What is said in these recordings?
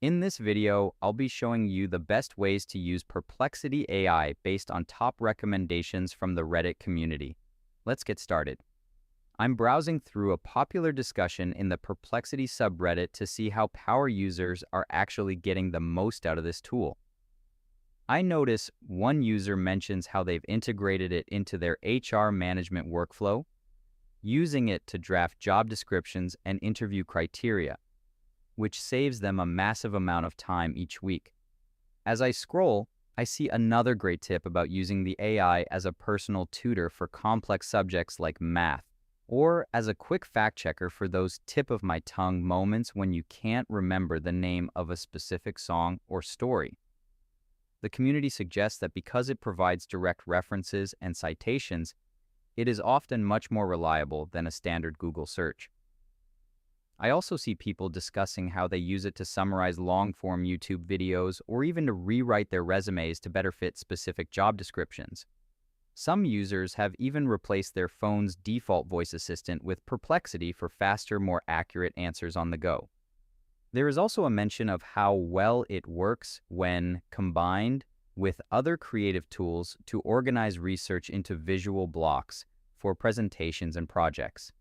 In this video, I'll be showing you the best ways to use Perplexity AI based on top recommendations from the Reddit community. Let's get started. I'm browsing through a popular discussion in the Perplexity subreddit to see how power users are actually getting the most out of this tool. I notice one user mentions how they've integrated it into their HR management workflow, using it to draft job descriptions and interview criteria, which saves them a massive amount of time each week. As I scroll, I see another great tip about using the AI as a personal tutor for complex subjects like math, or as a quick fact checker for those tip of my tongue moments when you can't remember the name of a specific song or story. The community suggests that because it provides direct references and citations, it is often much more reliable than a standard Google search. I also see people discussing how they use it to summarize long-form YouTube videos or even to rewrite their resumes to better fit specific job descriptions. Some users have even replaced their phone's default voice assistant with Perplexity for faster, more accurate answers on the go. There is also a mention of how well it works when combined with other creative tools to organize research into visual blocks for presentations and projects.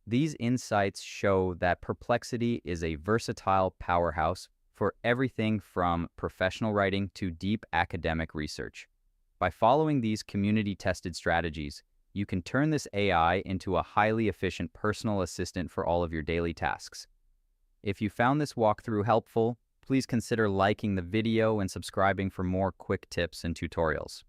These insights show that Perplexity is a versatile powerhouse for everything from professional writing to deep academic research. By following these community-tested strategies, you can turn this AI into a highly efficient personal assistant for all of your daily tasks. If you found this walkthrough helpful, please consider liking the video and subscribing for more quick tips and tutorials.